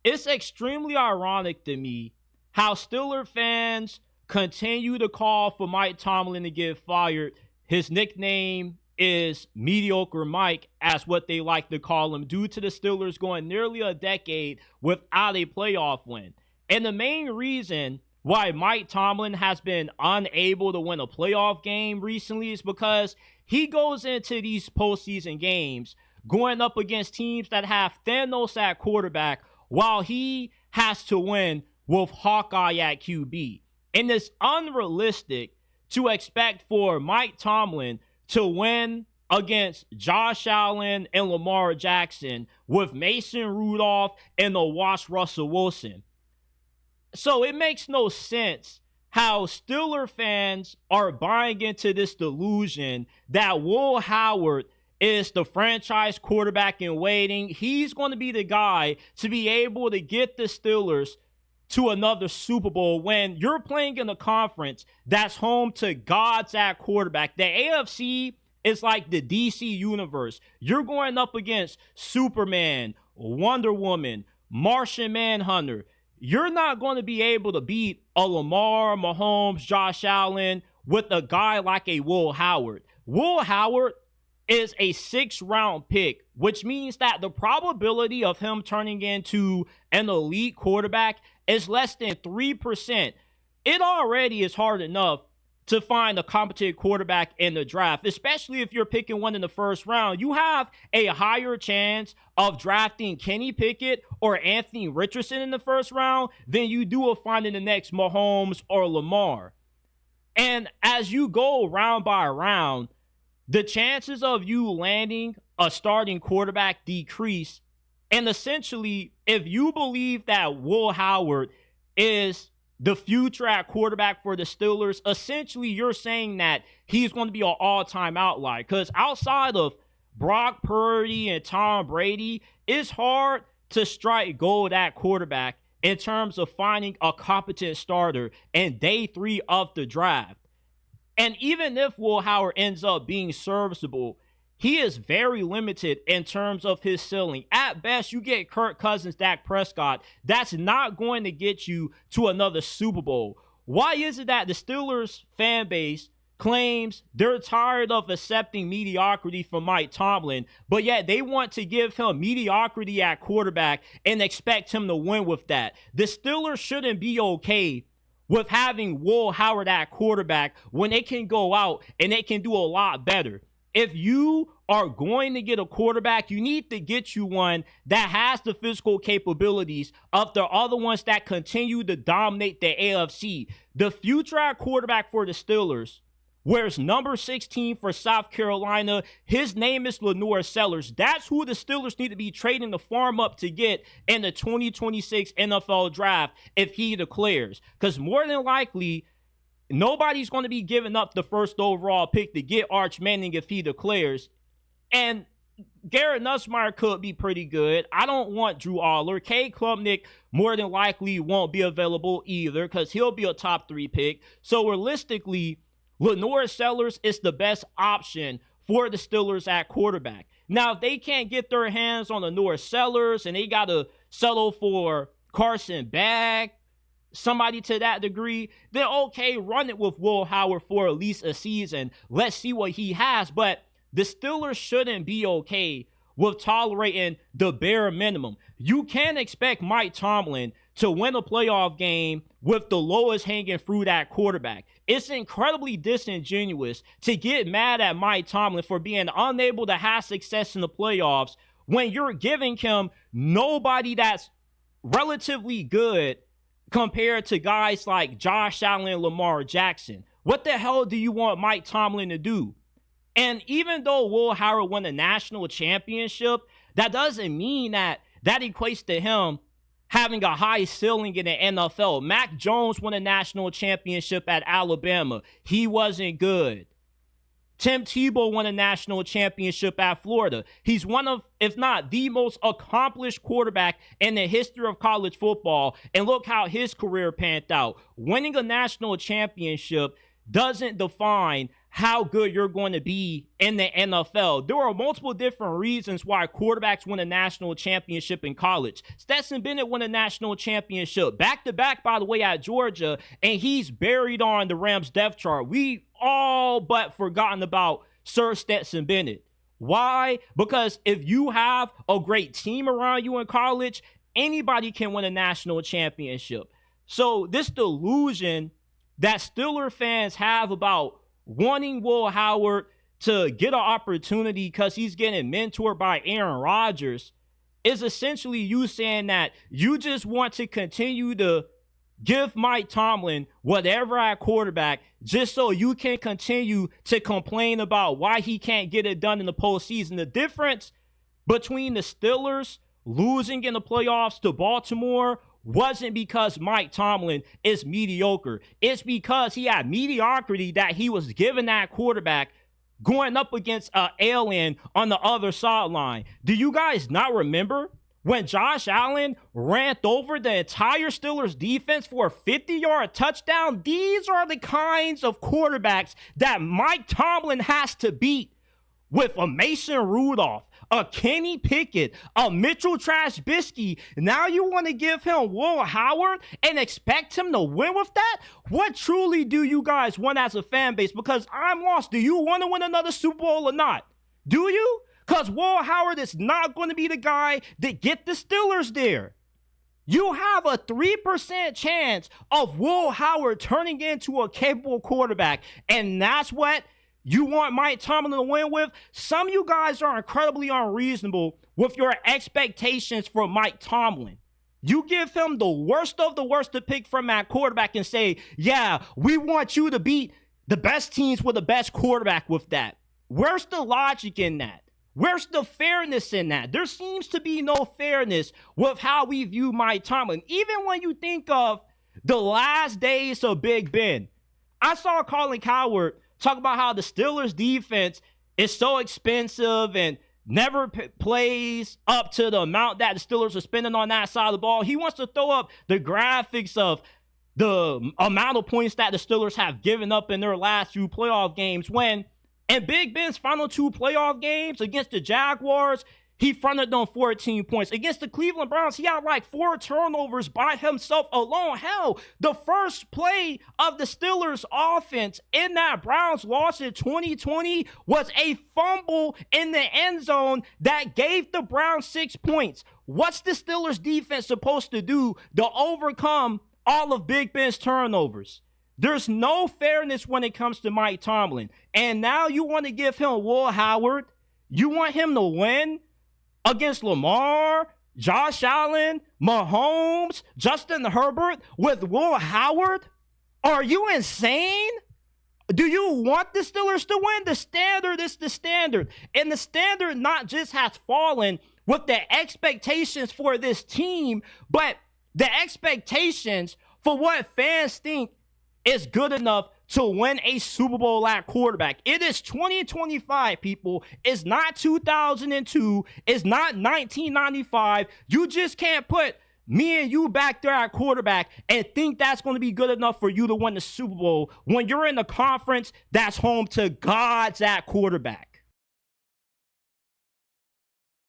It's extremely ironic to me how Steeler fans continue to call for Mike Tomlin to get fired. His nickname is Mediocre Mike, as what they like to call him, due to the Steelers going nearly a decade without a playoff win. And the main reason why Mike Tomlin has been unable to win a playoff game recently is because he goes into these postseason games going up against teams that have Thanos at quarterback while he has to win with Hawkeye at QB. And it's unrealistic to expect for Mike Tomlin to win against Josh Allen and Lamar Jackson with Mason Rudolph and the washed Russell Wilson. So it makes no sense how Steeler fans are buying into this delusion that Will Howard is the franchise quarterback in waiting. He's going to be the guy to be able to get the Steelers to another Super Bowl when you're playing in a conference that's home to gods at quarterback. The AFC is like the DC universe. You're going up against Superman, Wonder Woman, Martian Manhunter. You're not going to be able to beat a Lamar, Mahomes, Josh Allen with a guy like a Will Howard. Will Howard is a 6th-round pick, which means that the probability of him turning into an elite quarterback is less than 3%. It already is hard enough to find a competent quarterback in the draft, especially if you're picking one in the first round. You have a higher chance of drafting Kenny Pickett or Anthony Richardson in the first round than you do of finding the next Mahomes or Lamar. And as you go round by round, the chances of you landing a starting quarterback decrease. And essentially, if you believe that Will Howard is the future at quarterback for the Steelers, essentially you're saying that he's going to be an all-time outlier. Because outside of Brock Purdy and Tom Brady, it's hard to strike gold at quarterback in terms of finding a competent starter in day 3 of the draft. And even if Will Howard ends up being serviceable, he is very limited in terms of his ceiling. At best, you get Kirk Cousins, Dak Prescott. That's not going to get you to another Super Bowl. Why is it that the Steelers fan base claims they're tired of accepting mediocrity from Mike Tomlin, but yet they want to give him mediocrity at quarterback and expect him to win with that? The Steelers shouldn't be okay with having Will Howard at quarterback when they can go out and they can do a lot better. If you are going to get a quarterback, you need to get you one that has the physical capabilities of the other ones that continue to dominate the AFC. The future at quarterback for the Steelers wears number 16 for South Carolina. His name is Lenore Sellers. That's who the Steelers need to be trading the farm up to get in the 2026 NFL draft if he declares. Because more than likely, nobody's going to be giving up the first overall pick to get Arch Manning if he declares. And Garrett Nussmeier could be pretty good. I don't want Drew Aller. Cade Klubnik more than likely won't be available either because he'll be a top 3 pick. So realistically, Lenore Sellers is the best option for the Steelers at quarterback. Now, if they can't get their hands on Lenore Sellers and they got to settle for Carson Bagg, somebody to that degree, then okay, run it with Will Howard for at least a season. Let's see what he has. But the Steelers shouldn't be okay with tolerating the bare minimum. You can't expect Mike Tomlin to win a playoff game with the lowest hanging fruit at quarterback. It's incredibly disingenuous to get mad at Mike Tomlin for being unable to have success in the playoffs when you're giving him nobody that's relatively good compared to guys like Josh Allen and Lamar Jackson. What the hell do you want Mike Tomlin to do? And even though Will Howard won a national championship, that doesn't mean that equates to him having a high ceiling in the NFL. Mac Jones won a national championship at Alabama. He wasn't good. Tim Tebow won a national championship at Florida. He's one of, if not the most accomplished quarterback in the history of college football. And look how his career panned out. Winning a national championship doesn't define how good you're going to be in the NFL. There are multiple different reasons why quarterbacks win a national championship in college. Stetson Bennett won a national championship back-to-back, by the way, at Georgia, and he's buried on the Rams depth chart. We all but forgotten about Sir Stetson Bennett. Why? Because if you have a great team around you in college, anybody can win a national championship. So this delusion that Steeler fans have about wanting Will Howard to get an opportunity because he's getting mentored by Aaron Rodgers is essentially you saying that you just want to continue to give Mike Tomlin whatever at quarterback just so you can continue to complain about why he can't get it done in the postseason. The difference between the Steelers losing in the playoffs to Baltimore wasn't because Mike Tomlin is mediocre. It's because he had mediocrity that he was giving that quarterback going up against an alien on the other sideline. Do you guys not remember when Josh Allen ran over the entire Steelers defense for a 50-yard touchdown? These are the kinds of quarterbacks that Mike Tomlin has to beat with a Mason Rudolph, a Kenny Pickett, a Mitchell Trubisky. Now you want to give him Will Howard and expect him to win with that? What truly do you guys want as a fan base? Because I'm lost. Do you want to win another Super Bowl or not? Do you? Because Will Howard is not going to be the guy that get the Steelers there. You have a 3% chance of Will Howard turning into a capable quarterback, and that's what you want Mike Tomlin to win with? Some of you guys are incredibly unreasonable with your expectations for Mike Tomlin. You give him the worst of the worst to pick from that quarterback and say, yeah, we want you to beat the best teams with the best quarterback with that. Where's the logic in that? Where's the fairness in that? There seems to be no fairness with how we view Mike Tomlin. Even when you think of the last days of Big Ben, I saw Colin Cowherd talk about how the Steelers defense is so expensive and never plays up to the amount that the Steelers are spending on that side of the ball. He wants to throw up the graphics of the amount of points that the Steelers have given up in their last few playoff games when in Big Ben's final 2 playoff games against the Jaguars, he fronted them 14 points. Against the Cleveland Browns, he had like 4 turnovers by himself alone. Hell, the first play of the Steelers offense in that Browns loss in 2020 was a fumble in the end zone that gave the Browns 6 points. What's the Steelers defense supposed to do to overcome all of Big Ben's turnovers? There's no fairness when it comes to Mike Tomlin. And now you want to give him Will Howard? You want him to win against Lamar, Josh Allen, Mahomes, Justin Herbert with Will Howard? Are you insane? Do you want the Steelers to win? The standard is the standard. And the standard not just has fallen with the expectations for this team, but the expectations for what fans think is good enough to win a Super Bowl at quarterback. It is 2025, people. It's not 2002. It's not 1995. You just can't put me and you back there at quarterback and think that's going to be good enough for you to win the Super Bowl when you're in the conference that's home to gods at quarterback.